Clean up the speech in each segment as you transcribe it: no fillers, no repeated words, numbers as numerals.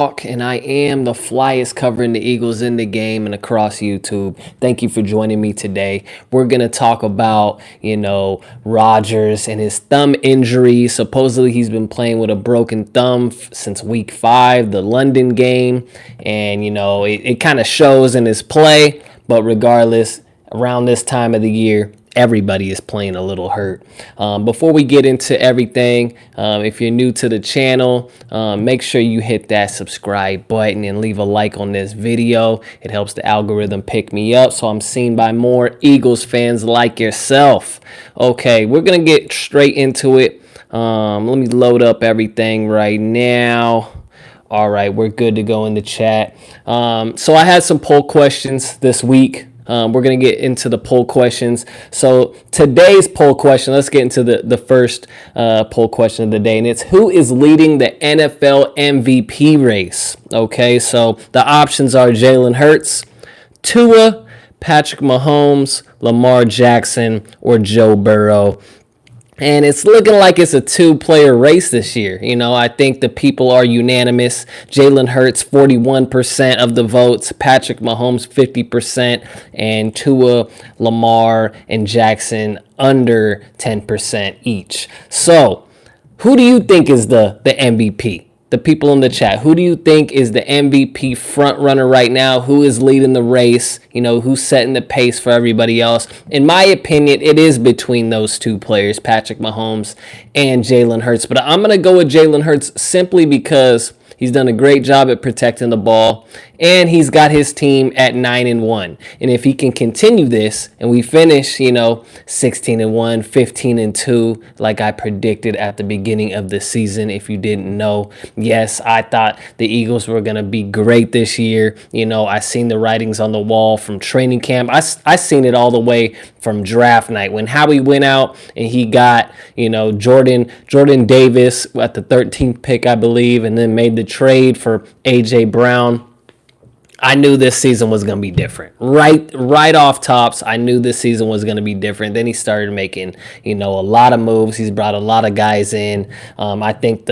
And I am the flyest covering the Eagles in the game and across YouTube. Thank you for joining me today. We're going to talk about, Rodgers and his thumb injury. Supposedly he's been playing with a broken thumb since week 5, the London game. And, it kind of shows in his play. But regardless, around this time of the year, everybody is playing a little hurt. Before we get into everything, if you're new to the channel, make sure you hit that subscribe button and leave a like on this video. It helps the algorithm pick me up so I'm seen by more Eagles fans like yourself. Okay, we're going to get straight into it. Let me load up everything right now. All right, we're good to go in the chat. So I had some poll questions this week. We're going to get into the poll questions. So today's poll question, let's get into the first poll question of the day. And it's, who is leading the NFL MVP race? Okay, so the options are Jalen Hurts, Tua, Patrick Mahomes, Lamar Jackson, or Joe Burrow. And it's looking like it's a two-player race this year. I think the people are unanimous. Jalen Hurts, 41% of the votes. Patrick Mahomes, 50%. And Tua, Lamar, and Jackson, under 10% each. So, who do you think is the MVP? The people in the chat, who do you think is the MVP front runner right now? Who is leading the race? Who's setting the pace for everybody else? In my opinion, it is between those two players, Patrick Mahomes and Jalen Hurts. But I'm going to go with Jalen Hurts simply because he's done a great job at protecting the ball, and he's got his team at 9-1. And if he can continue this, and we finish, 16-1, 15-2, like I predicted at the beginning of the season, if you didn't know, yes, I thought the Eagles were going to be great this year. I seen the writings on the wall from training camp. I seen it all the way from draft night when Howie went out and he got, Jordan Davis at the 13th pick, I believe, and then made the trade for A.J. Brown. I knew this season was going to be different. Right off tops, I knew this season was going to be different. Then he started making, a lot of moves. He's brought a lot of guys in. I think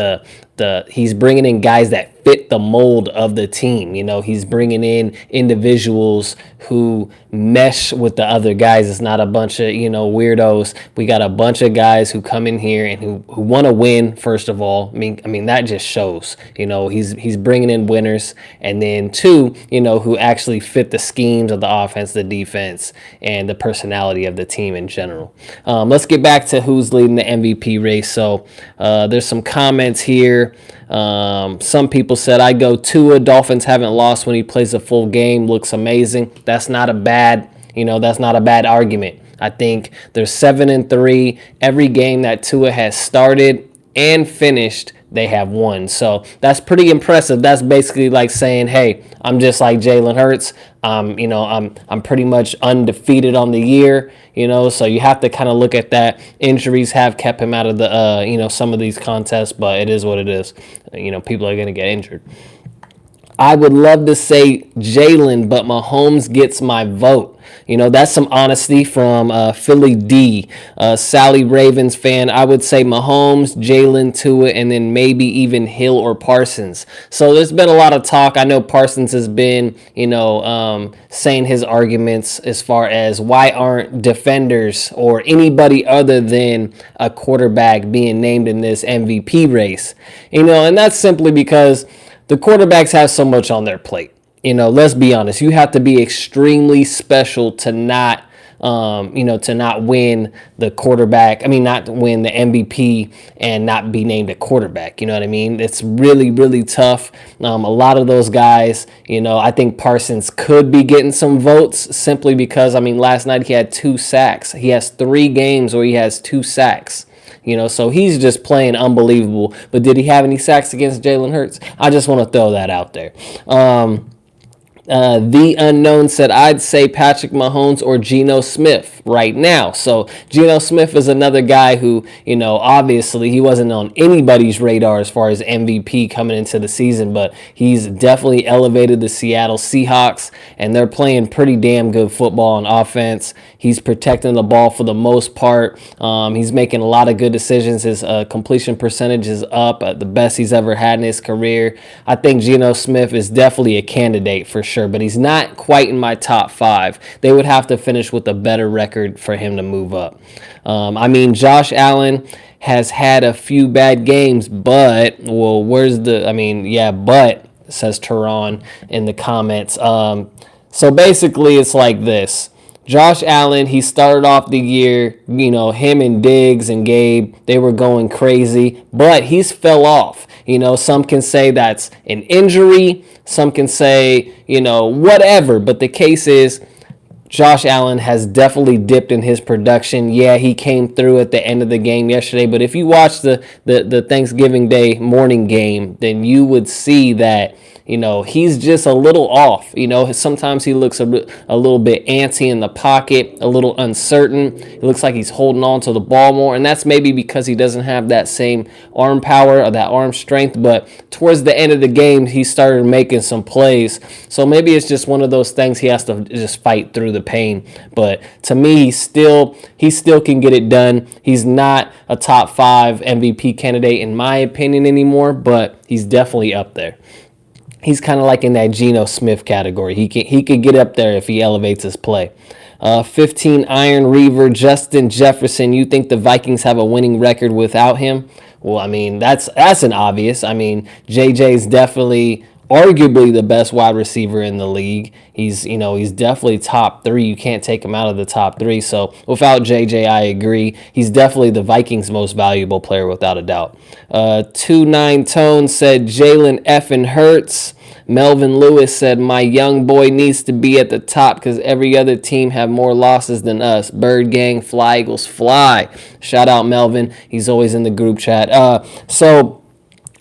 he's bringing in guys that fit the mold of the team. He's bringing in individuals who mesh with the other guys. It's not a bunch of, weirdos. We got a bunch of guys who come in here and who want to win, first of all. I mean, that just shows, he's bringing in winners. And then two, who actually fit the schemes of the offense, the defense, and the personality of the team in general. Let's get back to who's leading the MVP race. So there's some comments here. Some people said, I go Tua. Dolphins haven't lost when he plays a full game. Looks amazing. That's not a bad argument. I think they're 7-3. Every game that Tua has started and finished, they have won. So that's pretty impressive. That's basically like saying, hey, I'm just like Jalen Hurts. I'm pretty much undefeated on the year, so you have to kind of look at that. Injuries have kept him out of the, some of these contests, but it is what it is. People are going to get injured. I would love to say Jalen, but Mahomes gets my vote. That's some honesty from Philly D. Sally Ravens fan, I would say Mahomes, Jalen, Tua, and then maybe even Hill or Parsons. So there's been a lot of talk. I know Parsons has been, saying his arguments as far as why aren't defenders or anybody other than a quarterback being named in this MVP race. And that's simply because the quarterbacks have so much on their plate. Let's be honest. You have to be extremely special to not win the quarterback. Not win the MVP and not be named a quarterback. You know what I mean? It's really, really tough. A lot of those guys, I think Parsons could be getting some votes simply because, last night he had 2 sacks. He has 3 games where he has 2 sacks. So he's just playing unbelievable. But did he have any sacks against Jalen Hurts? I just want to throw that out there. The Unknown said, I'd say Patrick Mahomes or Geno Smith right now. So Geno Smith is another guy who, obviously he wasn't on anybody's radar as far as MVP coming into the season, but he's definitely elevated the Seattle Seahawks, and they're playing pretty damn good football on offense. He's protecting the ball for the most part. He's making a lot of good decisions. His completion percentage is up at the best he's ever had in his career. I think Geno Smith is definitely a candidate for sure, but he's not quite in my top 5. They would have to finish with a better record for him to move up. Josh Allen has had a few bad games, but, but, says Tehran in the comments. So basically it's like this. Josh Allen, he started off the year, him and Diggs and Gabe, they were going crazy, but he's fell off. Some can say that's an injury. Some can say, whatever. But the case is, Josh Allen has definitely dipped in his production. Yeah, he came through at the end of the game yesterday. But if you watch the Thanksgiving Day morning game, then you would see that, he's just a little off. Sometimes he looks a little bit antsy in the pocket, a little uncertain. It looks like he's holding on to the ball more. And that's maybe because he doesn't have that same arm power or that arm strength. But towards the end of the game, he started making some plays. So maybe it's just one of those things he has to just fight through the pain. But to me, he still can get it done. He's not a top 5 MVP candidate in my opinion anymore, but he's definitely up there. He's kind of like in that Geno Smith category. He could get up there if he elevates his play. 15 Iron Reaver, Justin Jefferson. You think the Vikings have a winning record without him? Well, that's an obvious. JJ's definitely arguably the best wide receiver in the league. He's definitely top 3. You can't take him out of the top 3. So without JJ, I agree. He's definitely the Vikings' most valuable player without a doubt. 29 Tone said Jalen effing Hurts. Melvin Lewis said, my young boy needs to be at the top because every other team have more losses than us. Bird gang, fly Eagles, fly. Shout out Melvin. He's always in the group chat. So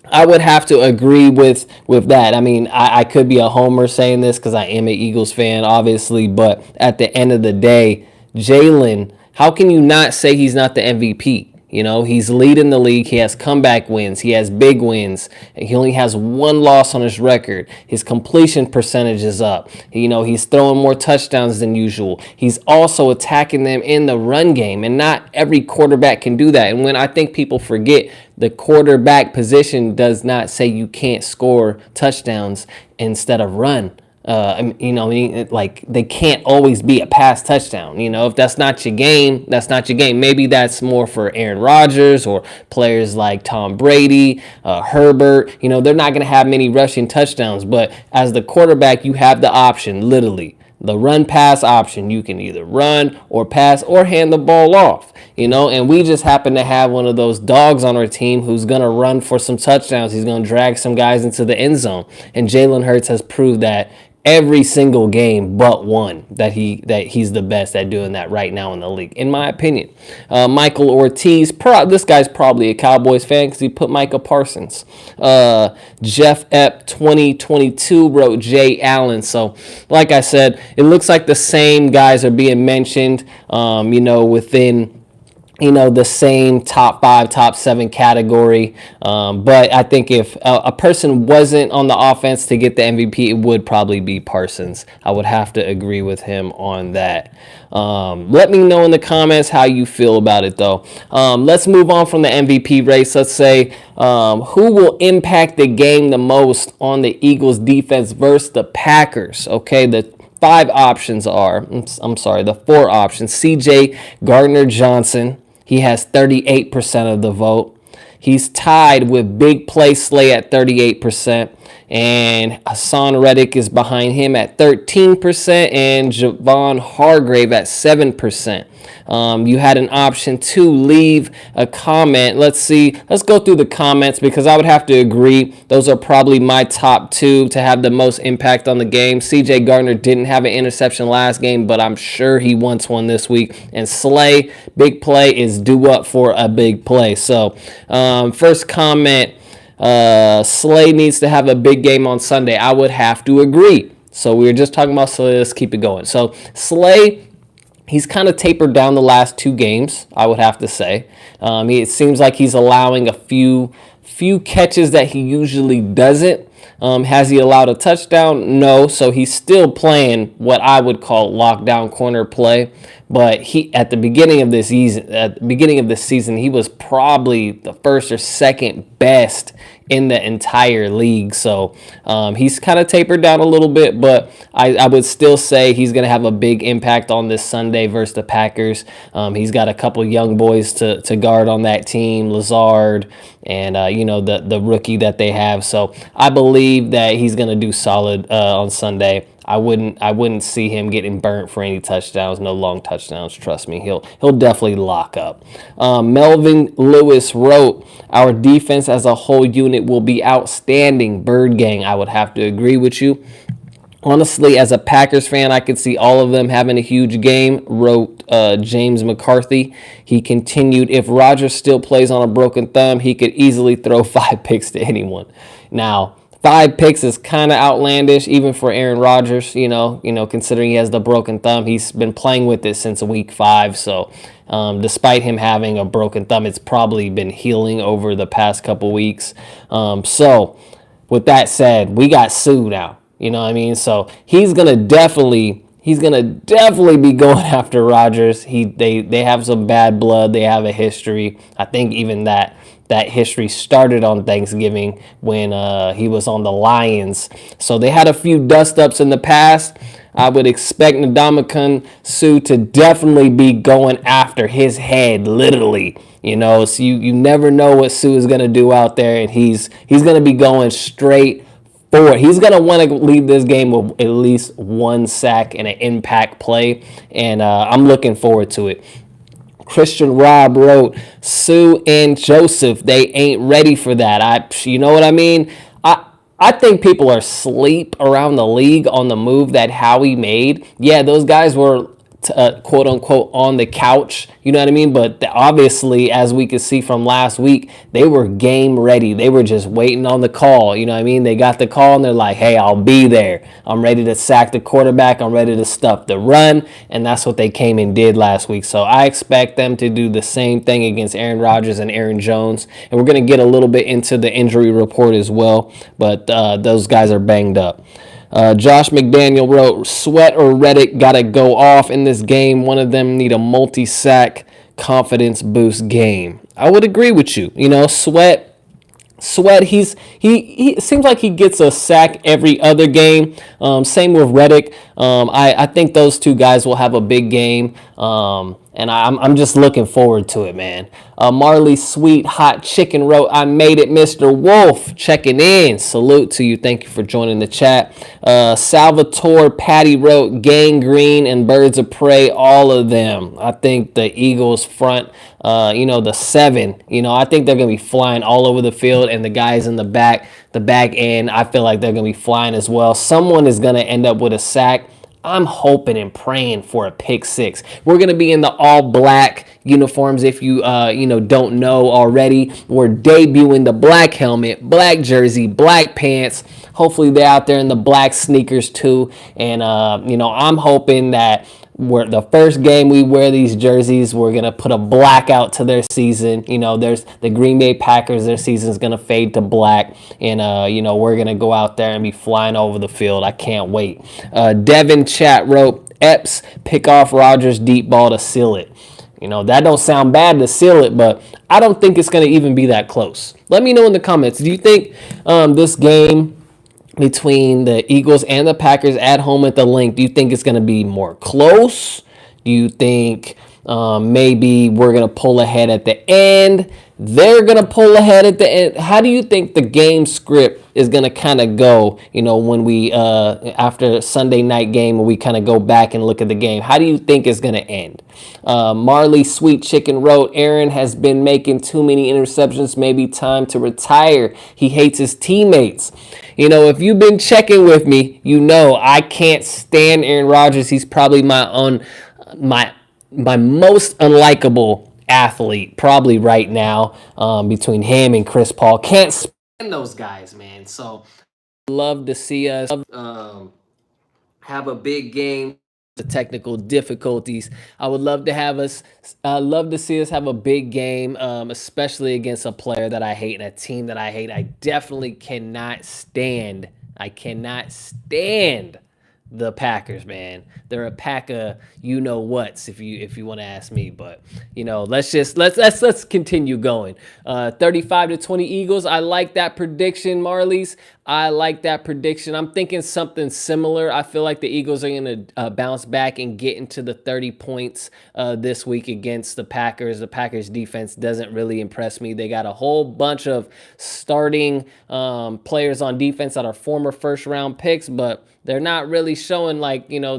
I would have to agree with that. I could be a homer saying this because I am an Eagles fan, obviously. But at the end of the day, Jalen, how can you not say he's not the MVP? He's leading the league. He has comeback wins. He has big wins. He only has 1 loss on his record. His completion percentage is up. He's throwing more touchdowns than usual. He's also attacking them in the run game, and not every quarterback can do that. And when I think people forget, the quarterback position does not say you can't score touchdowns instead of run. They can't always be a pass touchdown. If that's not your game, that's not your game. Maybe that's more for Aaron Rodgers or players like Tom Brady, Herbert. They're not going to have many rushing touchdowns. But as the quarterback, you have the option, literally. The run-pass option. You can either run or pass or hand the ball off. And we just happen to have one of those dogs on our team who's going to run for some touchdowns. He's going to drag some guys into the end zone. And Jalen Hurts has proved that every single game but one that he's the best at doing that right now in the league, in my opinion. Michael Ortiz, this guy's probably a Cowboys fan because he put Micah Parsons. Jeff Epp 2022 wrote Jay Allen. So like I said, it looks like the same guys are being mentioned, within the same top 5, top 7 category. But I think if a person wasn't on the offense to get the MVP, it would probably be Parsons. I would have to agree with him on that. Let me know in the comments how you feel about it, though. Let's move on from the MVP race. Let's say who will impact the game the most on the Eagles defense versus the Packers. Okay, the 4 options. CJ Gardner-Johnson. He has 38% of the vote. He's tied with Big Play Slay at 38%. And Hassan Reddick is behind him at 13%. And Javon Hargrave at 7%. You had an option to leave a comment. Let's go through the comments because I would have to agree. Those are probably my top 2 to have the most impact on the game. CJ Gardner didn't have an interception last game, but I'm sure he wants one this week. And Slay, big play, is due up for a big play. So first comment, Slay needs to have a big game on Sunday. I would have to agree. So we were just talking about Slay. Let's keep it going. So Slay, he's kind of tapered down the last 2 games, I would have to say. It seems like he's allowing a few catches that he usually doesn't. Has he allowed a touchdown? No. So he's still playing what I would call lockdown corner play. But he at the beginning of this season, he was probably the first or second best in the entire league. So he's kind of tapered down a little bit, but I would still say he's going to have a big impact on this Sunday versus the Packers. He's got a couple young boys to guard on that team, Lazard and the rookie that they have. So I believe that he's going to do solid on Sunday. I wouldn't see him getting burnt for any touchdowns, no long touchdowns. Trust me, he'll definitely lock up. Melvin Lewis wrote, "Our defense as a whole unit will be outstanding." Bird Gang, I would have to agree with you. Honestly, as a Packers fan, I could see all of them having a huge game, wrote James McCarthy. He continued, "If Rodgers still plays on a broken thumb, he could easily throw 5 picks to anyone." Now, 5 picks is kind of outlandish, even for Aaron Rodgers. Considering he has the broken thumb, he's been playing with it since week 5. So, despite him having a broken thumb, it's probably been healing over the past couple weeks. So, with that said, we got Sue now. You know what I mean? So he's gonna definitely be going after Rodgers. They have some bad blood. They have a history. I think even that history started on Thanksgiving when he was on the Lions. So they had a few dust-ups in the past. I would expect Ndamukong Suh to definitely be going after his head, literally. So you never know what Suh is going to do out there, and he's going to be going straight forward. He's going to want to leave this game with at least 1 sack and an impact play, and I'm looking forward to it. Christian Robb wrote, "Suh and Joseph, they ain't ready for that." You know what I mean? I think people are asleep around the league on the move that Howie made. Yeah, those guys were quote unquote on the couch, you know what I mean? But obviously, as we could see from last week, they were game ready. They were just waiting on the call, you know what I mean? They got the call and they're like, "Hey, I'll be there. I'm ready to sack the quarterback. I'm ready to stuff the run." And that's what they came and did last week. So I expect them to do the same thing against Aaron Rodgers and Aaron Jones. And we're going to get a little bit into the injury report as well, but those guys are banged up. Josh McDaniel wrote, "Sweat or Reddick got to go off in this game. One of them need a multi-sack confidence boost game." I would agree with you. Sweat, he seems like he gets a sack every other game. Same with Reddick. I think those 2 guys will have a big game. And I'm just looking forward to it, man. Marley Sweet Hot Chicken wrote, "I made it, Mr. Wolf." Checking in. Salute to you. Thank you for joining the chat. Salvatore Patty wrote, "Gangrene and Birds of Prey, all of them." I think the Eagles front, the 7, I think they're going to be flying all over the field. And the guys in the back end, I feel like they're going to be flying as well. Someone is going to end up with a sack. I'm hoping and praying for a pick 6. We're going to be in the all black uniforms. If you don't know already, we're debuting the black helmet, black jersey, black pants. Hopefully they're out there in the black sneakers too. And I'm hoping that the first game we wear these jerseys, we're going to put a blackout to their season. There's the Green Bay Packers, their season's going to fade to black. And, we're going to go out there and be flying over the field. I can't wait. Devin Chat wrote, "Epps, pick off Rodgers' deep ball to seal it." That don't sound bad to seal it, but I don't think it's going to even be that close. Let me know in the comments. Do you think this game between the Eagles and the Packers at home at the Link, do you think it's going to be more close? Do you think maybe we're going to pull ahead at the end? They're going to pull ahead at the end. How do you think the game script is going to kind of go, when we, after Sunday night game, when we kind of go back and look at the game? How do you think it's going to end? Marley Sweet Chicken wrote, "Aaron has been making too many interceptions. Maybe time to retire. He hates his teammates." If you've been checking with me, I can't stand Aaron Rodgers. He's probably my most unlikable athlete probably right now, between him and Chris Paul. Can't stand those guys, man. So love to see us have a big game. The technical difficulties. I would love to have us, love to see us have a big game, especially against a player that I hate and a team that I hate. I definitely cannot stand. I cannot stand the Packers, man. They're a pack of you know what's if you want to ask me, but let's continue going. 35-20 Eagles. I like that prediction, Marlies. I like that prediction. I'm thinking something similar. I feel like the Eagles are going to bounce back and get into the 30 points this week against the Packers. The Packers defense doesn't really impress me. They got a whole bunch of starting players on defense that are former first round picks, but they're not really showing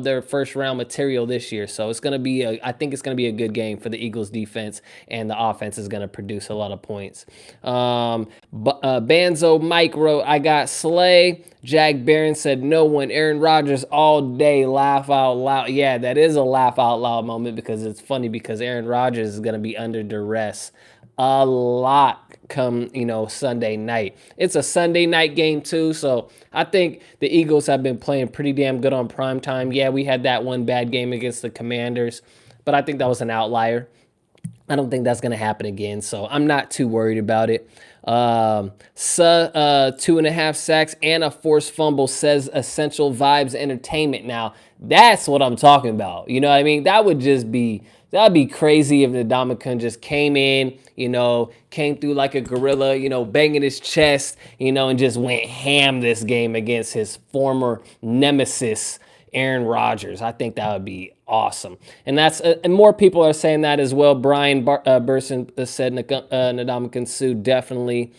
their first round material this year. So it's going to be I think it's going to be a good game for the Eagles defense, and the offense is going to produce a lot of points. Banzo Mike wrote, I got Slay. Jack Barron said no one. Aaron Rodgers all day. Laugh out loud. Yeah, that is a laugh out loud moment because it's funny because Aaron Rodgers is going to be under duress a lot come Sunday night. It's a Sunday night game too, so I think the Eagles have been playing pretty damn good on prime time. Yeah, we had that one bad game against the Commanders, but I think that was an outlier. I don't think that's going to happen again, so I'm not too worried about it. 2.5 sacks and a forced fumble, says Essential Vibes Entertainment. Now, that's what I'm talking about. You know what I mean? That'd be crazy if Ndamukong just came in, came through like a gorilla, banging his chest, and just went ham this game against his former nemesis, Aaron Rodgers. I think that would be awesome. And and more people are saying that as well. Brian Burson said Ndamukong Suh definitely.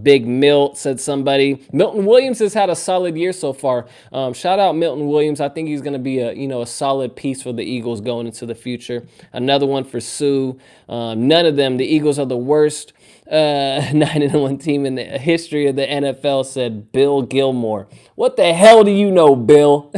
Big Milt said somebody. Milton Williams has had a solid year so far. Shout out Milton Williams. I think he's going to be a solid piece for the Eagles going into the future. Another one for Suh. None of them. The Eagles are the worst 9-1 team in the history of the NFL, said Bill Gilmore. What the hell do you know, Bill?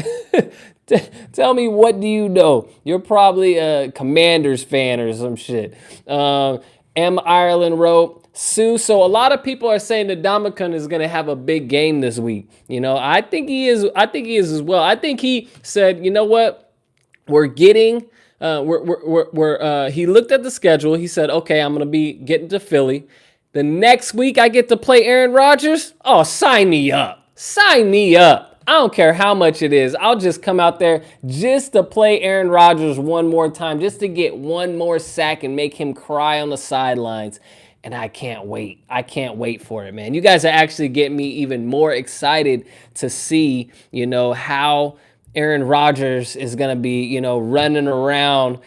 Tell me, what do you know? You're probably a Commanders fan or some shit. M. Ireland wrote, Suh. So a lot of people are saying that Ndamukong is going to have a big game this week. I think he is. I think he is as well. I think he said, you know what? We're getting. He looked at the schedule. He said, okay, I'm going to be getting to Philly. The next week I get to play Aaron Rodgers. Oh, sign me up. Sign me up. I don't care how much it is. I'll just come out there just to play Aaron Rodgers one more time, just to get one more sack and make him cry on the sidelines. And I can't wait. I can't wait for it, man. You guys are actually getting me even more excited to see, how Aaron Rodgers is going to be, running around,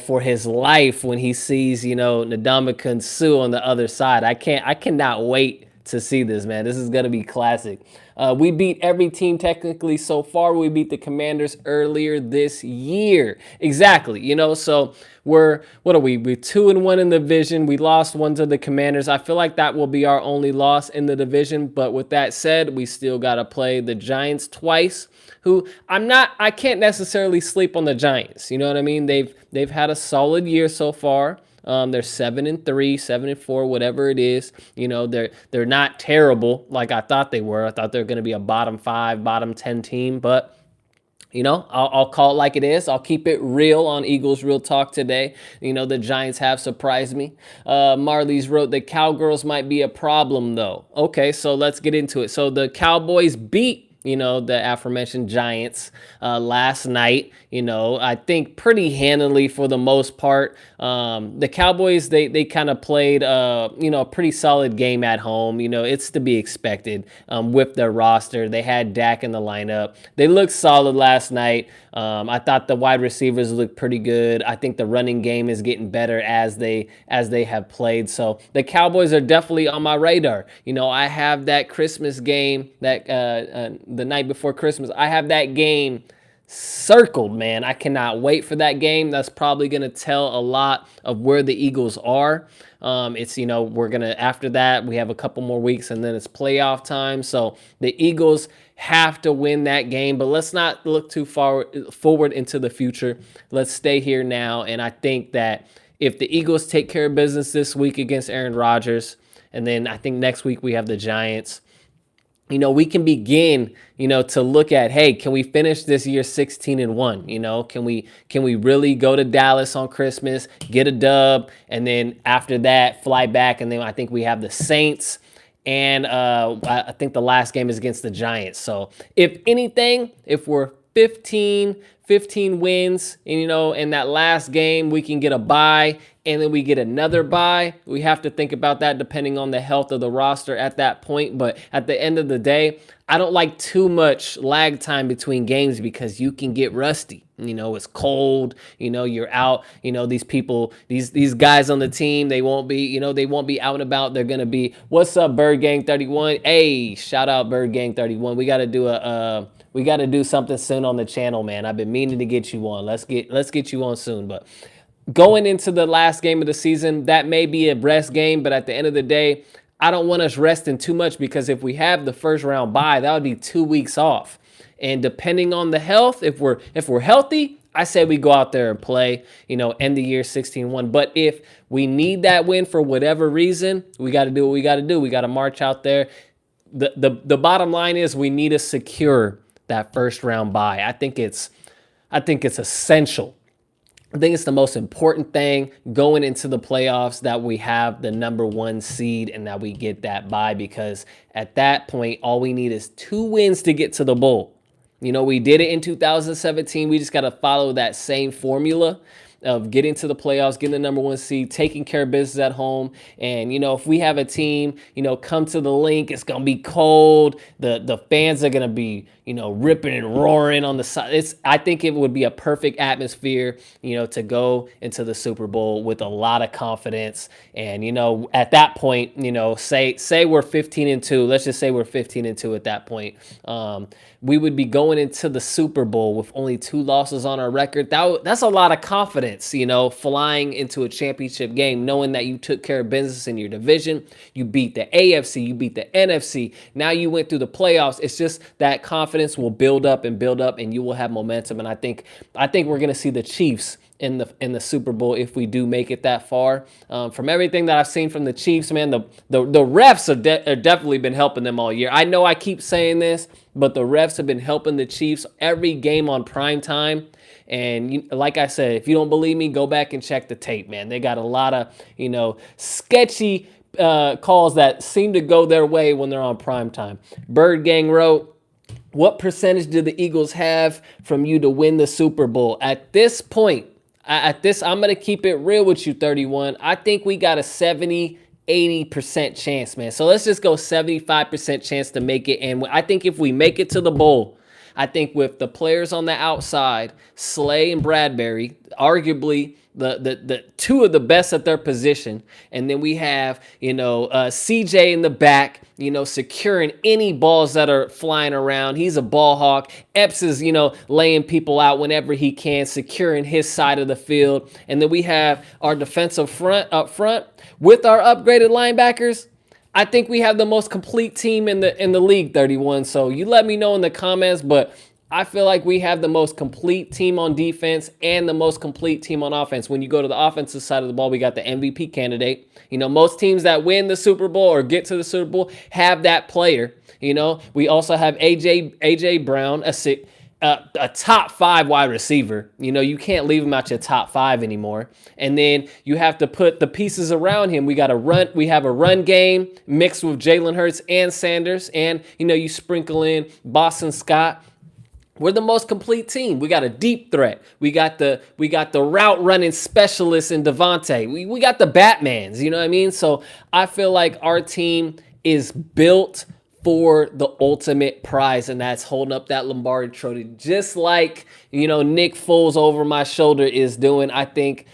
for his life when he sees, Ndamukong Suh on the other side. I cannot wait to see this, man. This is going to be classic. We beat every team technically so far. We beat the Commanders earlier this year. Exactly. So we're 2-1 in the division. We lost one to the Commanders. I feel like that will be our only loss in the division. But with that said, we still got to play the Giants twice, who I can't necessarily sleep on the Giants. You know what I mean? They've had a solid year so far. They're 7-3, 7-4, whatever it is. They're not terrible like I thought they were. I thought they were going to be a bottom 5, bottom 10 team, but I'll call it like it is. I'll keep it real on Eagles Real Talk today. The Giants have surprised me. Marlies wrote, the Cowgirls might be a problem though. Okay, so let's get into it. So the Cowboys beat the aforementioned Giants last night, I think pretty handily for the most part. The Cowboys, they kind of played, a pretty solid game at home. It's to be expected with their roster. They had Dak in the lineup. They looked solid last night. I thought the wide receivers looked pretty good. I think the running game is getting better as they have played. So the Cowboys are definitely on my radar. I have that Christmas game, that the night before Christmas. I have that game circled, man. I cannot wait for that game. That's probably going to tell a lot of where the Eagles are. We're going to, after that, we have a couple more weeks and then it's playoff time. So the Eagles have to win that game, but let's not look too far forward into the future. Let's stay here now. And I think that if the Eagles take care of business this week against Aaron Rodgers, and then I think next week we have the Giants, we can begin, to look at, hey, can we finish this year 16-1? Can we really go to Dallas on Christmas, get a dub, and then after that fly back, and then I think we have the Saints, and I think the last game is against the Giants. So if anything, if we're 15 wins, and in that last game we can get a bye, and then we get another bye. We have to think about that depending on the health of the roster at that point. But at the end of the day, I don't like too much lag time between games because you can get rusty. It's cold. You're out. These people, these guys on the team, they won't be out and about. They're gonna be, what's up, Bird Gang 31? Hey, shout out Bird Gang 31. We gotta do something soon on the channel, man. I've been meaning to get you on. Let's get you on soon. But going into the last game of the season, that may be a rest game, but at the end of the day, I don't want us resting too much, because if we have the first round bye, that would be 2 weeks off. And depending on the health, if we're healthy, I say we go out there and play, end the year 16-1. But if we need that win for whatever reason, we got to do what we got to do. We got to march out there. The bottom line is we need to secure that first round bye. I think it's essential. I think it's the most important thing going into the playoffs, that we have the number 1 seed and that we get that bye, because at that point, all we need is 2 wins to get to the bowl. We did it in 2017. We just got to follow that same formula of getting to the playoffs, getting the number 1 seed, taking care of business at home. And, if we have a team, come to the link, it's going to be cold. The fans are going to be, ripping and roaring on the side. I think it would be a perfect atmosphere, to go into the Super Bowl with a lot of confidence. And, at that point, say we're 15-2. Let's just say we're 15-2 at that point. We would be going into the Super Bowl with only 2 losses on our record. That's a lot of confidence, flying into a championship game, knowing that you took care of business in your division. You beat the AFC, you beat the NFC. Now you went through the playoffs. It's just that confidence will build up, and you will have momentum. And I think we're going to see the Chiefs in the Super Bowl if we do make it that far. From everything that I've seen from the Chiefs, man, the refs have definitely been helping them all year. I know I keep saying this, but the refs have been helping the Chiefs every game on prime time. And like I said, if you don't believe me, go back and check the tape, man. They got a lot of, sketchy calls that seem to go their way when they're on prime time. Bird Gang wrote, what percentage do the Eagles have from you to win the Super Bowl? At this point, I'm going to keep it real with you, 31. I think we got a 70-80% chance, man. So let's just go 75% chance to make it. And I think if we make it to the bowl, I think with the players on the outside, Slay and Bradbury, arguably the 2 of the best at their position, and then we have, CJ in the back, securing any balls that are flying around. He's a ball hawk. Epps is, laying people out whenever he can, securing his side of the field. And then we have our defensive front up front with our upgraded linebackers. I think we have the most complete team in the league, 31. So you let me know in the comments, but I feel like we have the most complete team on defense and the most complete team on offense. When you go to the offensive side of the ball, we got the MVP candidate. Most teams that win the Super Bowl or get to the Super Bowl have that player. We also have AJ Brown, a top 5 wide receiver. You can't leave him out your top 5 anymore. And then you have to put the pieces around him. We have a run game mixed with Jalen Hurts and Sanders. And, you sprinkle in Boston Scott. We're the most complete team. We got a deep threat. We got the route running specialist in Devontae. We got the Batmans, you know what I mean? So I feel like our team is built for the ultimate prize, and that's holding up that Lombardi trophy, just like, Nick Foles over my shoulder is doing. I think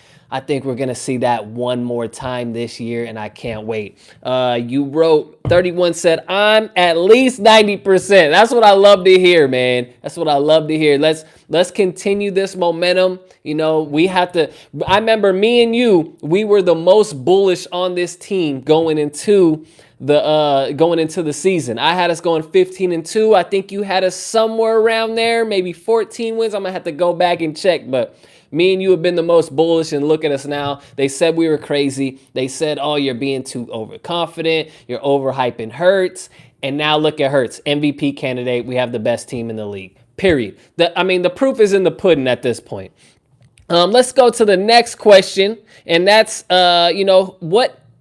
we're going to see that one more time this year, and I can't wait. You wrote, 31 said, I'm at least 90%. That's what I love to hear, man. That's what I love to hear. Let's continue this momentum. We have to. I remember me and you, we were the most bullish on this team going into the season. I had us going 15-2. I think you had us somewhere around there, maybe 14 wins. I'm going to have to go back and check, but Me and you have been the most bullish, and look at us now. They said we were crazy. They said, oh, you're being too overconfident. You're overhyping Hurts. And now look at Hurts, MVP candidate. We have the best team in the league, period. The proof is in the pudding at this point. Let's go to the next question, and that's,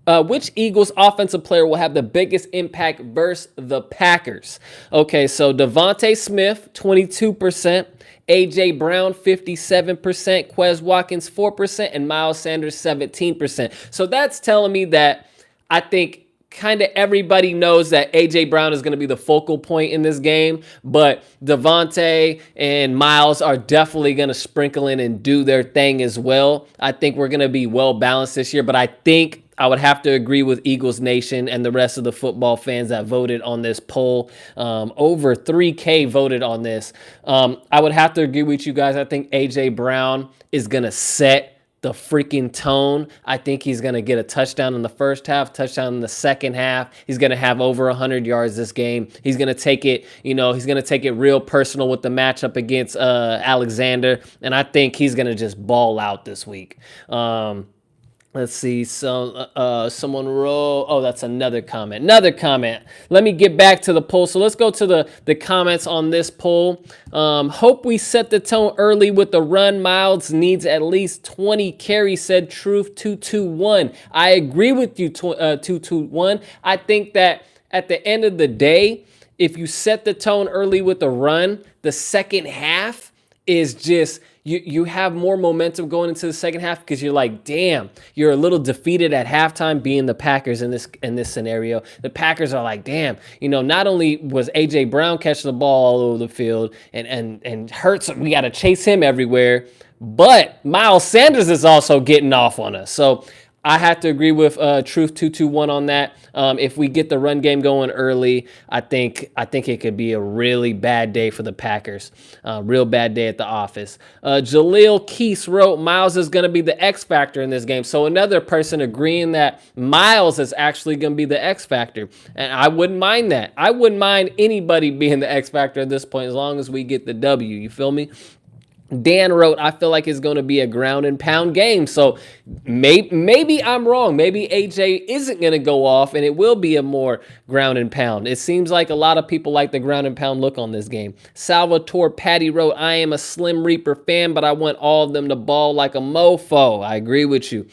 which Eagles offensive player will have the biggest impact versus the Packers? Okay, so Devontae Smith, 22%. A.J. Brown, 57%. Quez Watkins, 4%. And Miles Sanders, 17%. So that's telling me that I think kind of everybody knows that A.J. Brown is going to be the focal point in this game, but Devontae and Miles are definitely going to sprinkle in and do their thing as well. I think we're going to be well balanced this year, but I think I would have to agree with Eagles Nation and the rest of the football fans that voted on this poll. Over 3K voted on this. I would have to agree with you guys. I think A.J. Brown is going to set the freaking tone. I think he's going to get a touchdown in the first half, touchdown in the second half. He's going to have over 100 yards this game. He's going to take it, he's going to take it real personal with the matchup against Alexander. And I think he's going to just ball out this week. Let's see. So someone wrote, oh, that's another comment. Let me get back to the poll. So let's go to the comments on this poll. Hope we set the tone early with the run. Miles needs at least 20 carries, said Truth 221. I agree with you, 221. I think that at the end of the day, if you set the tone early with the run, the second half is just, you have more momentum going into the second half because you're like, damn, you're a little defeated at halftime being the Packers in this scenario. The Packers are like, damn, not only was A.J. Brown catching the ball all over the field and Hurts, we got to chase him everywhere, but Miles Sanders is also getting off on us. So I have to agree with Truth 221 on that. If we get the run game going early, I think it could be a really bad day for the Packers. Real bad day at the office. Jaleel Keese wrote, Miles is going to be the X factor in this game. So another person agreeing that Miles is actually going to be the X factor. And I wouldn't mind that. I wouldn't mind anybody being the X factor at this point as long as we get the W. You feel me? Dan wrote, I feel like it's going to be a ground and pound game. So maybe I'm wrong. Maybe AJ isn't going to go off and it will be a more ground and pound. It seems like a lot of people like the ground and pound look on this game. Salvatore Patty wrote, I am a Slim Reaper fan, but I want all of them to ball like a mofo. I agree with you.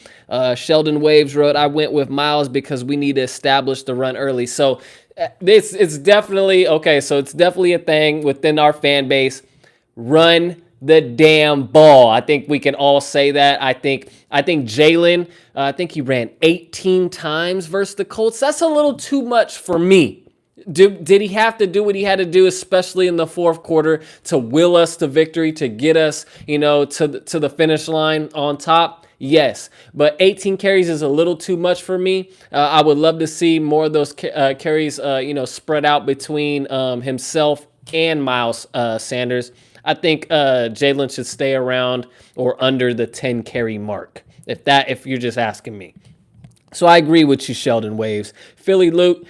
Sheldon Waves wrote, I went with Miles because we need to establish the run early. So it's definitely, okay, so it's definitely a thing within our fan base. Run the damn ball. I think we can all say that. I think Jalen, I think he ran 18 times versus the Colts. That's a little too much for me. Did he have to do what he had to do, especially in the fourth quarter, to will us to victory, to get us, to the finish line on top? Yes, but 18 carries is a little too much for me. I would love to see more of those carries, spread out between himself and Miles Sanders. I think Jalen should stay around or under the 10 carry mark, if you're just asking me. So I agree with you, Sheldon Waves. Philly Luke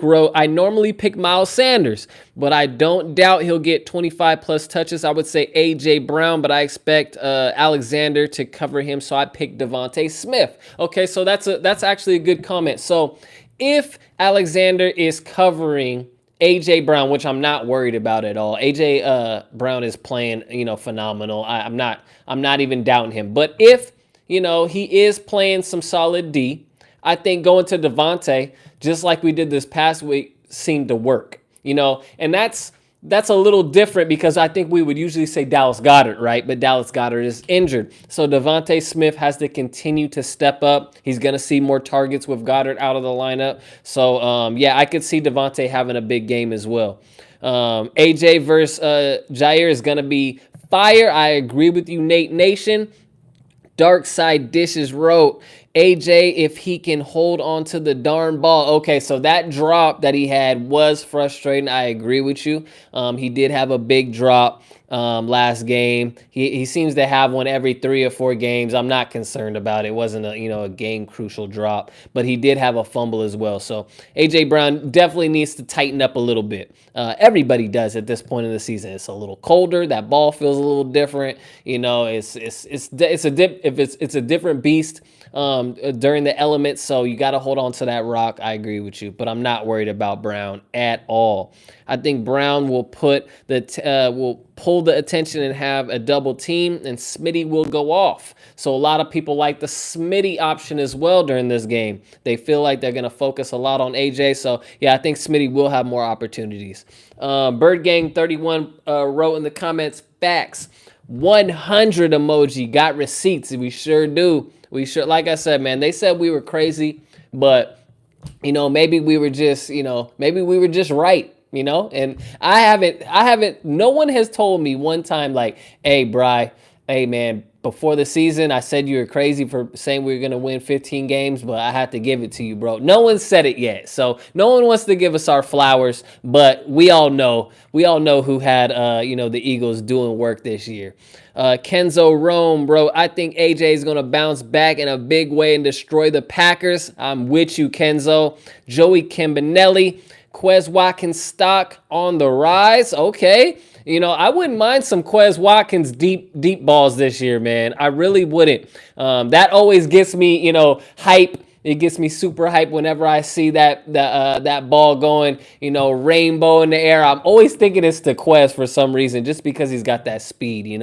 wrote, I normally pick Miles Sanders, but I don't doubt he'll get 25 plus touches. I would say A.J. Brown, but I expect Alexander to cover him, so I picked Devontae Smith. Okay, so that's actually a good comment. So if Alexander is covering A.J. Brown, which I'm not worried about at all. A.J. Brown is playing, phenomenal. I'm not even doubting him. But if, he is playing some solid D, I think going to Devontae, just like we did this past week, seemed to work. And that's a little different because I think we would usually say Dallas Goedert, right? But Dallas Goedert is injured. So Devontae Smith has to continue to step up. He's going to see more targets with Goedert out of the lineup. So, I could see Devontae having a big game as well. AJ versus Jair is going to be fire. I agree with you, Nate Nation. Dark Side Dishes wrote, AJ, if he can hold on to the darn ball. Okay, so that drop that he had was frustrating. I agree with you. He did have a big drop last game. He seems to have one every 3 or 4 games. I'm not concerned about it. It wasn't a game crucial drop, but he did have a fumble as well. So AJ Brown definitely needs to tighten up a little bit. Everybody does at this point in the season. It's a little colder. That ball feels a little different. It's a different beast during the elements, so you got to hold on to that rock. I agree with you, but I'm not worried about Brown at all. I think Brown will pull the attention and have a double team, and Smitty will go off. So a lot of people like the Smitty option as well during this game. They feel like they're going to focus a lot on AJ. So yeah, I think Smitty will have more opportunities. Bird Gang 31 wrote in the comments, facts. 100 emoji, got receipts. We sure do. We sure, like I said, man, they said we were crazy, but maybe we were just right. And I haven't, no one has told me one time like, hey, Bri, hey, man, before the season, I said you were crazy for saying we were going to win 15 games, but I had to give it to you, bro. No one said it yet. So no one wants to give us our flowers, but we all know who had, the Eagles doing work this year. Kenzo Rome, bro, I think AJ is going to bounce back in a big way and destroy the Packers. I'm with you, Kenzo. Joey Campanelli, Quez Watkins stock on the rise. Okay. I wouldn't mind some Quez Watkins deep balls this year, man. I really wouldn't. That always gets me, hype. It gets me super hype whenever I see that ball going, rainbow in the air. I'm always thinking it's to Quez for some reason, just because he's got that speed,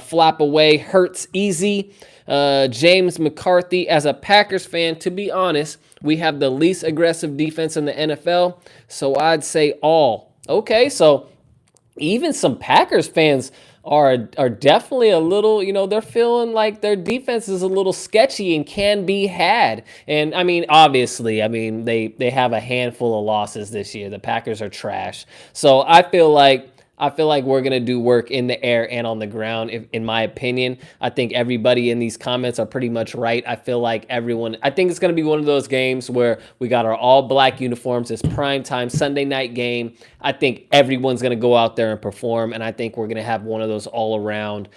Flap away, hurts easy. James McCarthy, as a Packers fan, to be honest, we have the least aggressive defense in the NFL, so I'd say all. Okay, so even some Packers fans are definitely a little, they're feeling like their defense is a little sketchy and can be had. And obviously, they have a handful of losses this year. The Packers are trash. So I feel like we're going to do work in the air and on the ground, in my opinion. I think everybody in these comments are pretty much right. I think it's going to be one of those games where we got our all-black uniforms. It's primetime Sunday night game. I think everyone's going to go out there and perform, and I think we're going to have one of those all-around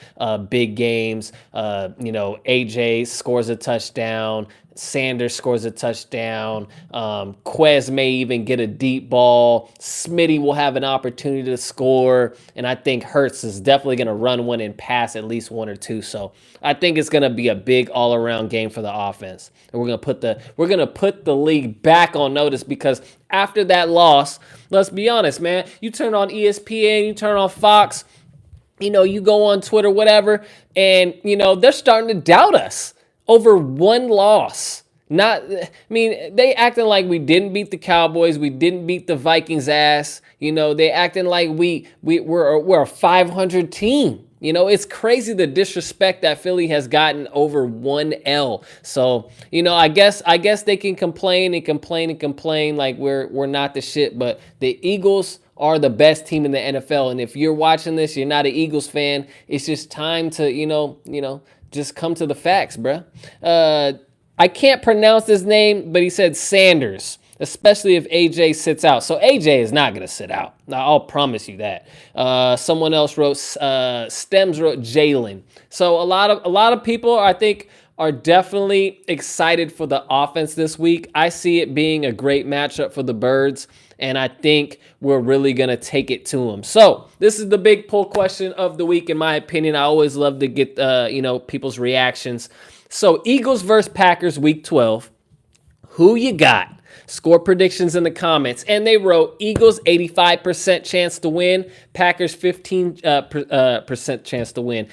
big games. AJ scores a touchdown. Sanders scores a touchdown. Quez may even get a deep ball. Smitty will have an opportunity to score. And I think Hurts is definitely going to run one and pass at least one or two. So I think it's going to be a big all-around game for the offense. And we're going to put the league back on notice, because after that loss, let's be honest, man, you turn on ESPN, you turn on Fox, you go on Twitter, whatever, and, they're starting to doubt us over one loss. They acting like we didn't beat the Cowboys, we didn't beat the Vikings ass. They acting like we're a 500 team. It's crazy the disrespect that Philly has gotten over one L. So, I guess they can complain like we're not the shit, but the Eagles are the best team in the NFL. And if you're watching this, you're not an Eagles fan, it's just time to, just come to the facts, bruh. I can't pronounce his name, but he said Sanders, especially if AJ sits out. So AJ is not going to sit out. I'll promise you that. Someone else wrote, Stems wrote Jalen. So a lot of people, I think, are definitely excited for the offense this week. I see it being a great matchup for the Birds, and I think we're really going to take it to them. So this is the big poll question of the week, in my opinion. I always love to get, people's reactions. So Eagles versus Packers week 12. Who you got? Score predictions in the comments. And they wrote Eagles 85% chance to win, Packers 15% chance to win.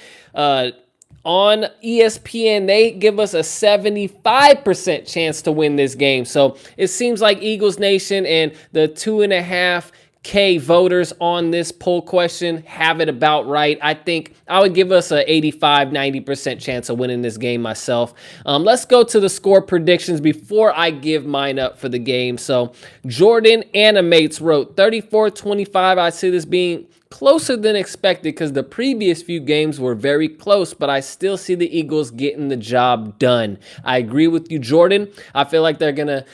On ESPN, they give us a 75% chance to win this game. So it seems like Eagles Nation and the 2.5K voters on this poll question have it about right. I think I would give us a 85-90% chance of winning this game myself. Let's go to the score predictions before I give mine up for the game. So Jordan Animates wrote 34-25. I see this being closer than expected because the previous few games were very close, but I still see the Eagles getting the job done. I agree with you, Jordan. I feel like they're going to,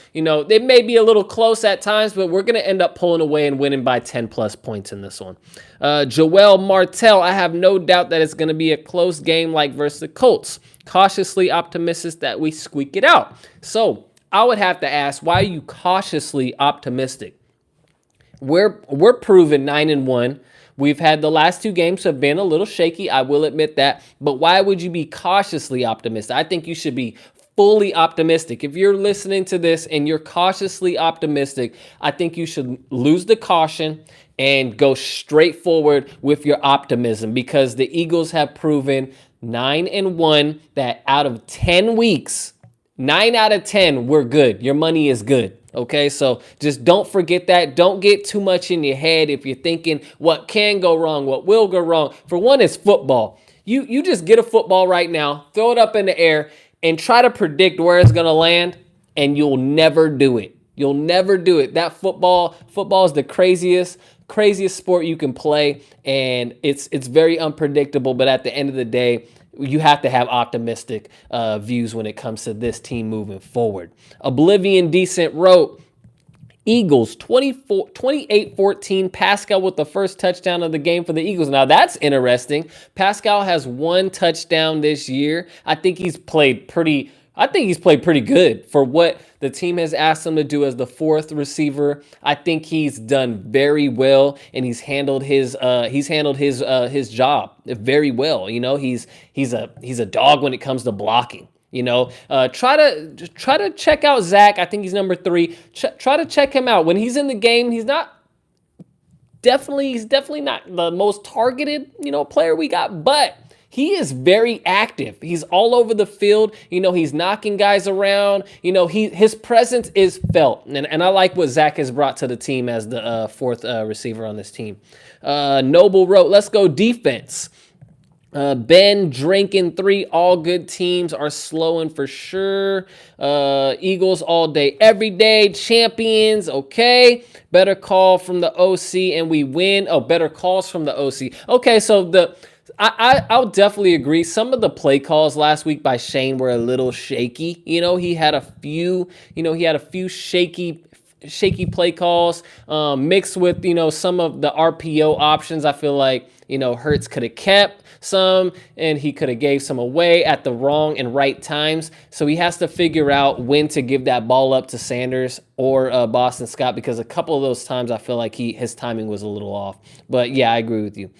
they may be a little close at times, but we're going to end up pulling away and winning by 10 plus points in this one. Joel Martell, I have no doubt that it's going to be a close game like versus the Colts. Cautiously optimistic that we squeak it out. So I would have to ask, why are you cautiously optimistic? We're proven 9-1. We've had the last two games have been a little shaky. I will admit that. But why would you be cautiously optimistic? I think you should be fully optimistic. If you're listening to this and you're cautiously optimistic, I think you should lose the caution and go straight forward with your optimism, because the Eagles have proven 9-1 that out of 10 weeks, 9 out of 10, we're good. Your money is good. Okay, so just don't forget that. Don't get too much in your head if you're thinking what can go wrong, what will go wrong. For one, it's football. You just get a football right now, throw it up in the air, and try to predict where it's going to land, and you'll never do it. You'll never do it. That football is the craziest sport you can play, and it's very unpredictable, but at the end of the day, you have to have optimistic views when it comes to this team moving forward. Oblivion Decent wrote, Eagles 28-14, Pascal with the first touchdown of the game for the Eagles. Now that's interesting. Pascal has one touchdown this year. I think he's played pretty good for what the team has asked him to do as the fourth receiver. I think he's done very well, and he's handled his job very well. He's a dog when it comes to blocking. Try to check out Zach. I think he's number 3. Try to check him out when he's in the game. He's definitely not the most targeted player we got, but he is very active. He's all over the field. He's knocking guys around. His presence is felt. And I like what Zach has brought to the team as the fourth receiver on this team. Noble wrote, let's go defense. Ben drinking 3, all good teams are slowing for sure. Eagles all day, every day, champions. Okay. Better call from the OC and we win. Oh, better calls from the OC. Okay. So I'll definitely agree. Some of the play calls last week by Shane were a little shaky. He had a few shaky play calls mixed with, some of the RPO options. I feel like, Hurts could have kept some and he could have gave some away at the wrong and right times. So he has to figure out when to give that ball up to Sanders or Boston Scott, because a couple of those times I feel like his timing was a little off. But yeah, I agree with you.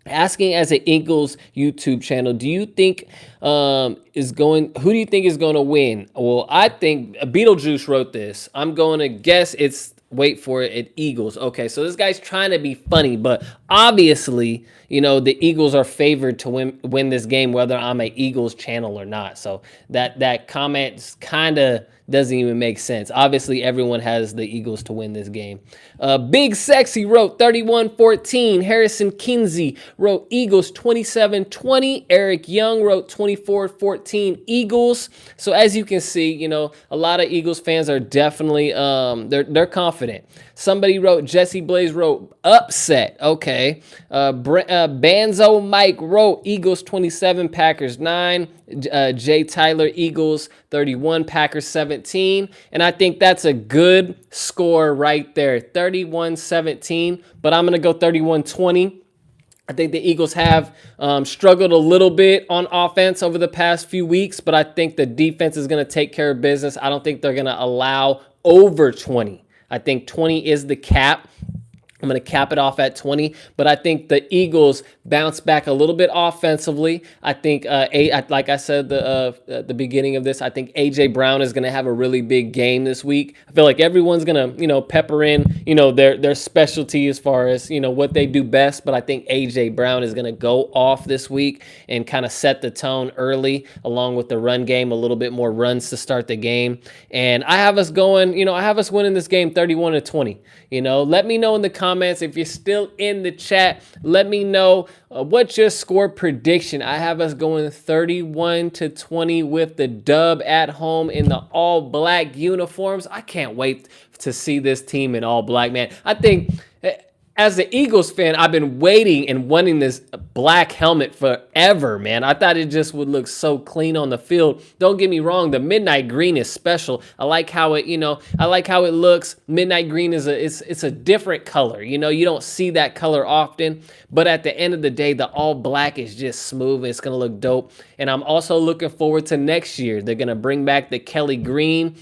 Asking as an Eagles YouTube channel, do you think who do you think is going to win? Well, I think Beetlejuice wrote this. I'm going to guess it's, wait for it, Eagles. Okay, so this guy's trying to be funny, but obviously, the Eagles are favored to win this game, whether I'm an Eagles channel or not. So that comment kind of doesn't even make sense. Obviously, everyone has the Eagles to win this game. Big Sexy wrote 31-14. Harrison Kinsey wrote Eagles 27-20. Eric Young wrote 24-14 Eagles. So as you can see, a lot of Eagles fans are definitely they're confident. Somebody wrote, Jesse Blaze wrote upset. Okay. Banzo Mike wrote Eagles 27, Packers 9. Jay Tyler, Eagles 31, Packers 17. And I think that's a good score right there. 31-17, but I'm going to go 31-20. I think the Eagles have struggled a little bit on offense over the past few weeks, but I think the defense is going to take care of business. I don't think they're going to allow over 20. I think 20 is the cap. I'm going to cap it off at 20, but I think the Eagles bounce back a little bit offensively. I think, like I said at the beginning of this, I think A.J. Brown is going to have a really big game this week. I feel like everyone's going to, pepper in, their specialty as far as, what they do best, but I think A.J. Brown is going to go off this week and kind of set the tone early, along with the run game, a little bit more runs to start the game. And I have us winning this game 31-20. Let me know in the comments if you're still in the chat. Let me know what's your score prediction. I have us going 31-20 with the dub at home in the all black uniforms. I can't wait to see this team in all black, man. I think as an Eagles fan, I've been waiting and wanting this black helmet forever, man. I thought it just would look so clean on the field. Don't get me wrong, the midnight green is special. I like how it, I like how it looks. Midnight green is it's a different color. You don't see that color often, but at the end of the day, the all black is just smooth. It's going to look dope. And I'm also looking forward to next year. They're going to bring back the Kelly green.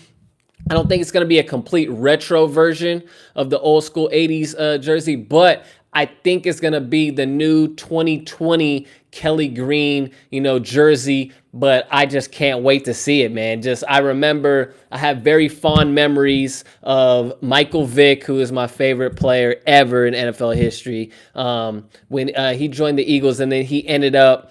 I don't think it's going to be a complete retro version of the old school 80s jersey, but I think it's going to be the new 2020 Kelly green, jersey. But I just can't wait to see it, man. I remember I have very fond memories of Michael Vick, who is my favorite player ever in NFL history, when he joined the Eagles, and then he ended up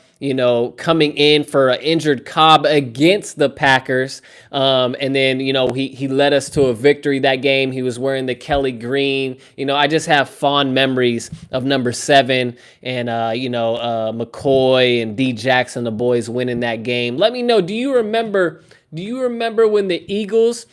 coming in for an injured Cobb against the Packers. And then, he led us to a victory that game. He was wearing the Kelly green. I just have fond memories of number 7 and, McCoy and D Jackson, the boys winning that game. Let me know. Do you remember when the Eagles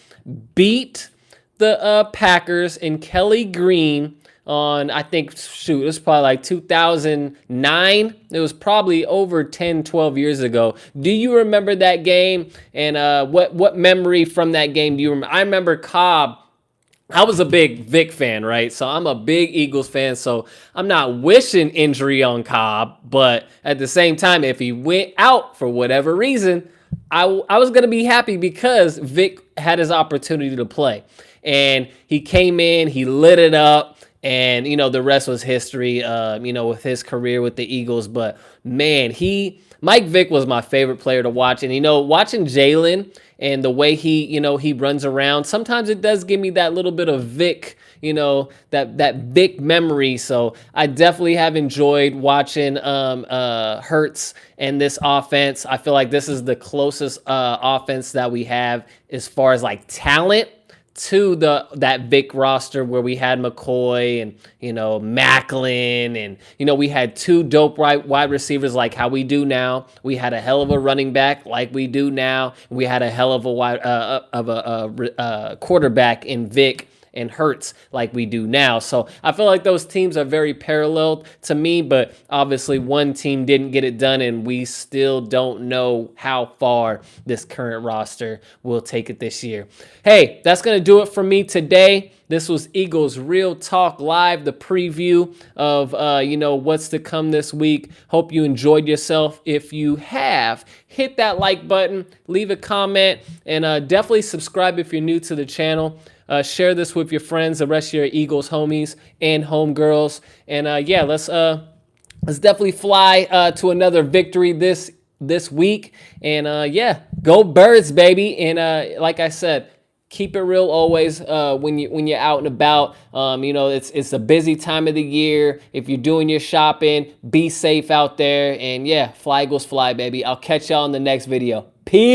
beat the Packers in Kelly green on, I think, it was probably like 2009. It was probably over 10, 12 years ago. Do you remember that game? And what memory from that game do you remember? I remember Cobb. I was a big Vic fan, right? So I'm a big Eagles fan. So I'm not wishing injury on Cobb. But at the same time, if he went out for whatever reason, I was going to be happy because Vic had his opportunity to play. And he came in, he lit it up. And, the rest was history, with his career with the Eagles. But, man, Mike Vick was my favorite player to watch. And, watching Jalen and the way he runs around, sometimes it does give me that little bit of Vick, that Vick memory. So I definitely have enjoyed watching Hurts and this offense. I feel like this is the closest offense that we have as far as like talent to that Vic roster where we had McCoy and, Macklin and, we had 2 dope wide receivers like how we do now. We had a hell of a running back like we do now. We had a hell of a quarterback in Vic and Hurts like we do now. So I feel like those teams are very parallel to me, but obviously one team didn't get it done, and we still don't know how far this current roster will take it this year. Hey, that's going to do it for me today. This was Eagles Real Talk Live, the preview of, what's to come this week. Hope you enjoyed yourself. If you have, hit that like button, leave a comment, and definitely subscribe if you're new to the channel. Share this with your friends, the rest of your Eagles homies and homegirls. And let's definitely fly to another victory this week. And go Birds, baby. And like I said, keep it real always when you're out and about. It's a busy time of the year. If you're doing your shopping, be safe out there. And fly Eagles fly, baby. I'll catch y'all in the next video. Peace.